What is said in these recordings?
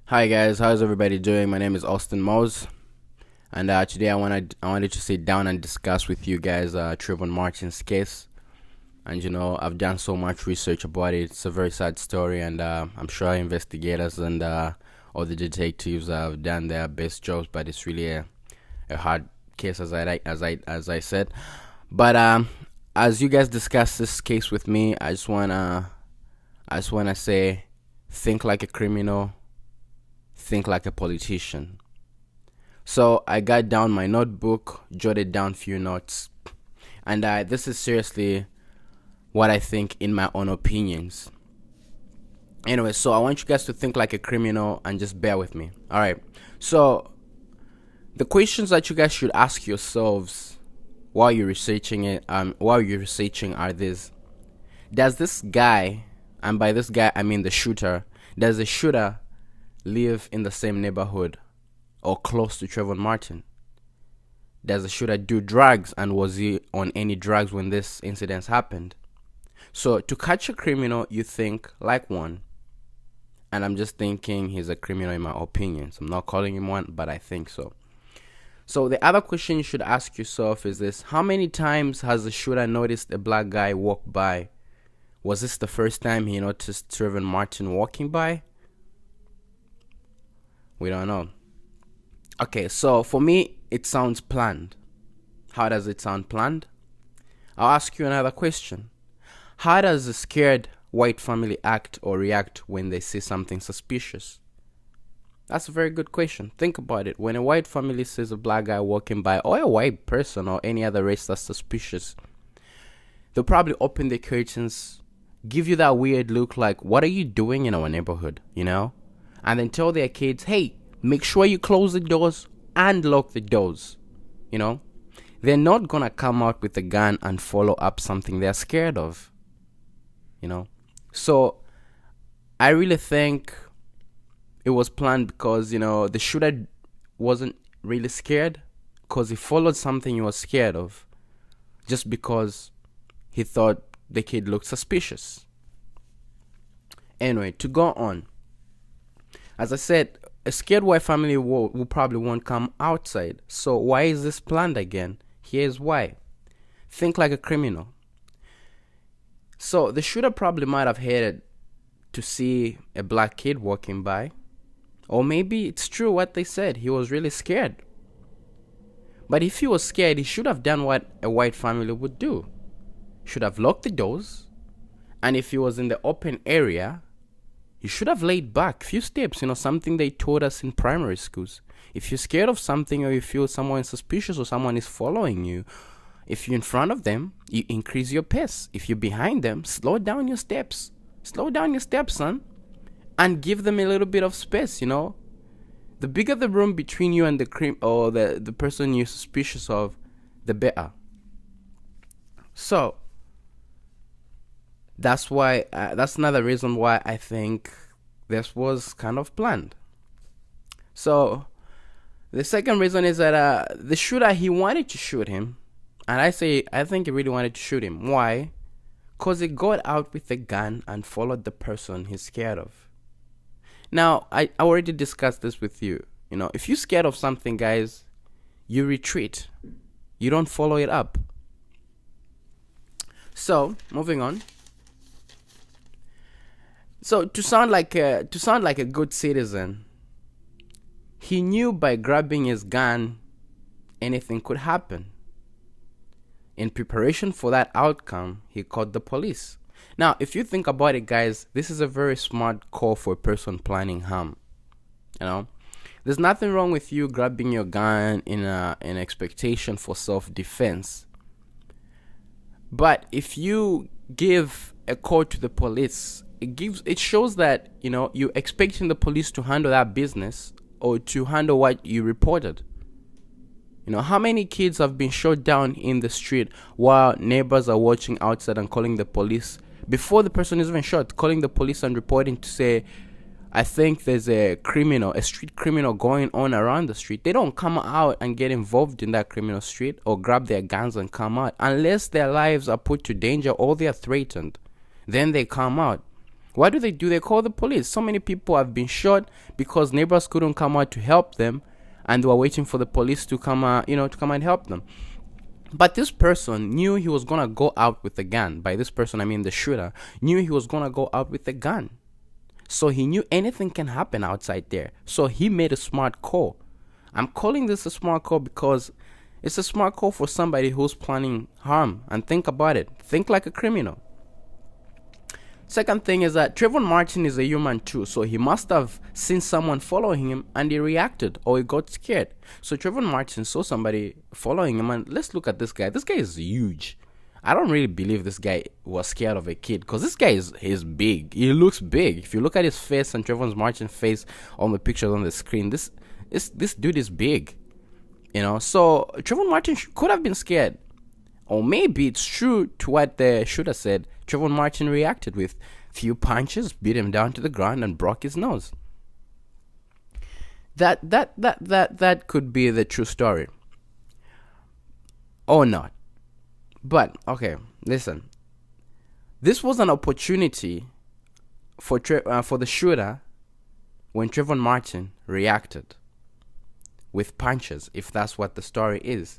Hi guys, how's everybody doing? My name is AustinMaws, and today I wanted to sit down and discuss with you guys Trayvon Martin's case. And I've done so much research about it. It's a very sad story, and I'm sure investigators and all the detectives have done their best jobs. But it's really a hard case, as I said. But as you guys discuss this case with me, I just wanna say, think like a criminal, think like a politician. So I got down my notebook, jotted down few notes, and this is seriously what I think in my own opinions. Anyway, so I want you guys to think like a criminal and just bear with me. All right. So the questions that you guys should ask yourselves while you're researching are this: does this guy, and by this guy I mean the shooter, does the shooter live in the same neighborhood or close to Trayvon Martin? Does the shooter do drugs, and was he on any drugs when this incident happened? So to catch a criminal, you think like one. And I'm just thinking he's a criminal in my opinion. So I'm not calling him one, but I think so. So the other question you should ask yourself is this: how many times has the shooter noticed a black guy walk by? Was this the first time he noticed Trayvon Martin walking by? We don't know. Okay, so for me, it sounds planned. How does it sound planned? I'll ask you another question. How does a scared white family act or react when they see something suspicious? That's a very good question. Think about it. When a white family sees a black guy walking by, or a white person or any other race that's suspicious, they'll probably open the curtains, give you that weird look like, what are you doing in our neighborhood, And then tell their kids, hey, make sure you close the doors and lock the doors, They're not going to come out with a gun and follow up something they're scared of, So I really think it was planned because, the shooter wasn't really scared because he followed something he was scared of just because he thought the kid looked suspicious. Anyway, to go on. As I said, a scared white family will probably won't come outside. So why is this planned again? Here's why. Think like a criminal. So the shooter probably might have hated to see a black kid walking by. Or maybe it's true what they said. He was really scared. But if he was scared, he should have done what a white family would do. Should have locked the doors. And if he was in the open area, you should have laid back a few steps, something they taught us in primary schools. If you're scared of something, or you feel someone is suspicious or someone is following you, if you're in front of them, you increase your pace. If you're behind them, slow down your steps. Slow down your steps, son. And give them a little bit of space, The bigger the room between you and the person you're suspicious of, the better. So that's why. That's another reason why I think this was kind of planned. So the second reason is that the shooter, he wanted to shoot him, and I think he really wanted to shoot him. Why? Because he got out with a gun and followed the person he's scared of. Now, I already discussed this with you. If you're scared of something, guys, you retreat. You don't follow it up. So, moving on. So, to sound like a good citizen, he knew by grabbing his gun, anything could happen. In preparation for that outcome, he called the police. Now, if you think about it, guys, this is a very smart call for a person planning harm. There's nothing wrong with you grabbing your gun in an expectation for self-defense. But if you give a call to the police, it shows that you're expecting the police to handle that business or to handle what you reported. How many kids have been shot down in the street while neighbors are watching outside and calling the police before the person is even shot, calling the police and reporting to say, I think there's a street criminal going on around the street. They don't come out and get involved in that criminal street or grab their guns and come out unless their lives are put to danger or they are threatened. Then they come out. What do? They call the police. So many people have been shot because neighbors couldn't come out to help them, and they were waiting for the police to come, to come and help them. But this person knew he was gonna go out with a gun. By this person, I mean the shooter knew he was gonna go out with a gun. So he knew anything can happen outside there. So he made a smart call. I'm calling this a smart call because it's a smart call for somebody who's planning harm. And think about it. Think like a criminal. Second thing is that Trayvon Martin is a human too, so he must have seen someone following him and he reacted or he got scared. So Trayvon Martin saw somebody following him, and let's look at this guy. This guy is huge. I don't really believe this guy was scared of a kid, because this guy is big. He looks big. If you look at his face and Trayvon Martin's face on the pictures on the screen, this dude is big. So Trayvon Martin could have been scared. Or maybe it's true to what the shooter said. Trayvon Martin reacted with few punches, beat him down to the ground, and broke his nose. That could be the true story, or not. But okay, listen. This was an opportunity for the shooter when Trayvon Martin reacted with punches, if that's what the story is.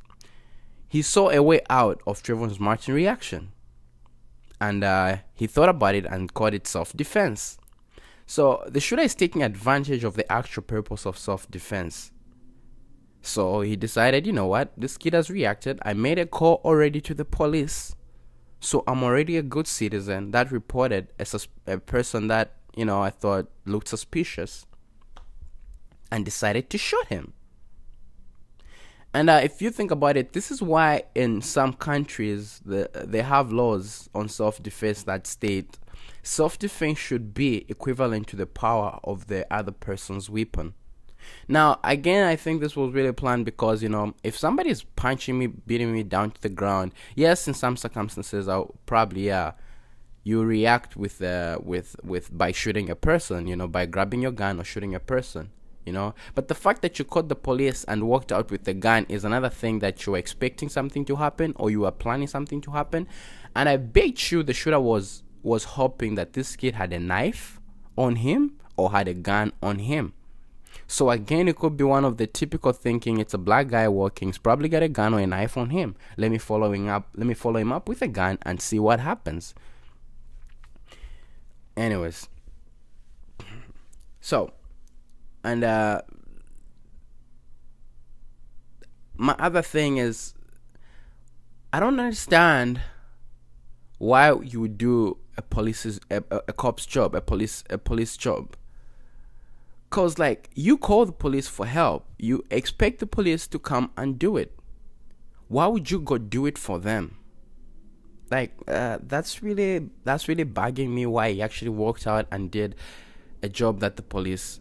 He saw a way out of Trayvon Martin's reaction. And he thought about it and called it self-defense. So the shooter is taking advantage of the actual purpose of self-defense. So he decided, you know what? This kid has reacted. I made a call already to the police. So I'm already a good citizen that reported a person that, I thought looked suspicious. And decided to shoot him. And if you think about it, this is why in some countries they have laws on self-defense that state self-defense should be equivalent to the power of the other person's weapon. Now, again, I think this was really planned because, if somebody is punching me, beating me down to the ground, yes, in some circumstances, I'll probably, you react with by shooting a person, by grabbing your gun or shooting a person. But the fact that you caught the police and walked out with the gun is another thing, that you were expecting something to happen or you were planning something to happen. And I bet you the shooter was hoping that this kid had a knife on him or had a gun on him. So again, it could be one of the typical thinking, it's a black guy walking, he's probably got a gun or a knife on him. Let me follow him up with a gun and see what happens. Anyways. So, and my other thing is, I don't understand why you would do a cop's job, a police job. Cause you call the police for help, you expect the police to come and do it. Why would you go do it for them? That's really bugging me. Why he actually walked out and did a job that the police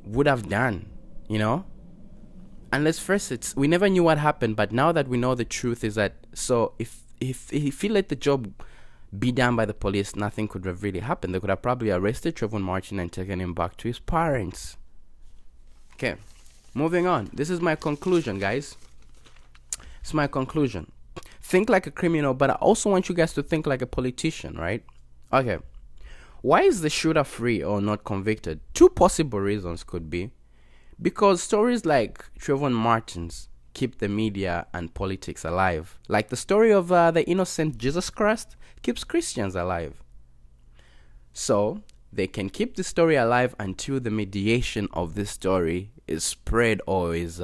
would have done, And let's face it, we never knew what happened, but now that we know the truth is that, so if he let the job be done by the police, nothing could have really happened. They could have probably arrested Trayvon Martin and taken him back to his parents. Okay, moving on. This is my conclusion, guys. It's my conclusion. Think like a criminal, but I also want you guys to think like a politician, right? Okay. Why is the shooter free or not convicted? Two possible reasons could be because stories like Trayvon Martin's keep the media and politics alive. Like the story of the innocent Jesus Christ keeps Christians alive. So they can keep the story alive until the mediation of this story is spread or is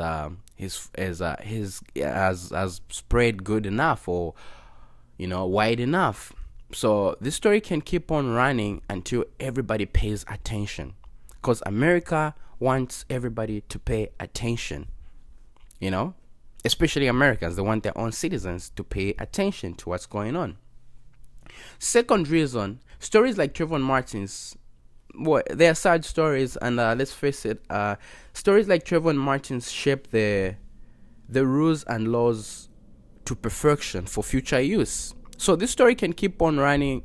spread good enough or wide enough. So this story can keep on running until everybody pays attention, because America wants everybody to pay attention, especially Americans. They want their own citizens to pay attention to what's going on. Second reason, stories like Trayvon Martin's, they are sad stories, and let's face it, stories like Trayvon Martin's shape the rules and laws to perfection for future use. So this story can keep on running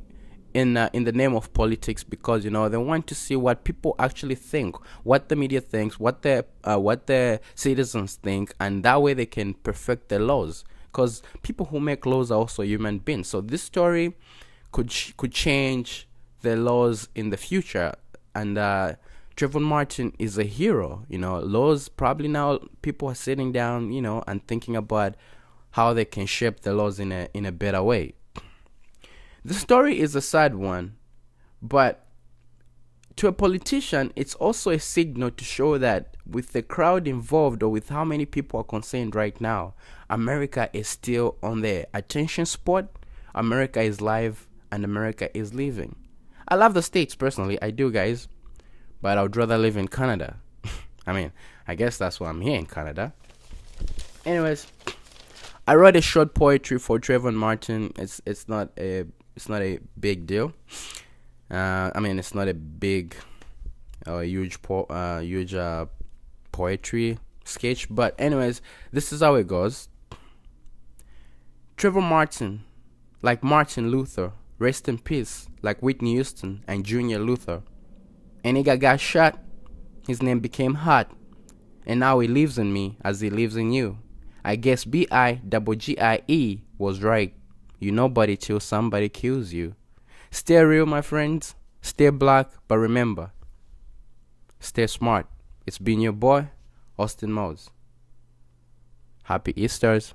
in the name of politics, because they want to see what people actually think, what the media thinks, what the citizens think, and that way they can perfect the laws, because people who make laws are also human beings. So this story could change the laws in the future. And Trayvon Martin is a hero. Laws, probably now people are sitting down, and thinking about how they can shape the laws in a better way. The story is a sad one, but to a politician, it's also a signal to show that with the crowd involved, or with how many people are concerned right now, America is still on the attention spot. America is live and America is living. I love the States personally, I do, guys, but I would rather live in Canada. I guess that's why I'm here in Canada. Anyways, I wrote a short poetry for Trayvon Martin. It's not a big deal. It's not a big huge poetry sketch, but anyways, this is how it goes. Trayvon Martin, like Martin Luther, rest in peace, like Whitney Houston and Junior Luther. A nigga got shot, his name became hot, and now he lives in me as he lives in you. I guess BIGGIE was right. You nobody till somebody kills you. Stay real, my friends. Stay black, but remember, stay smart. It's been your boy, AustinMaws. Happy Easters.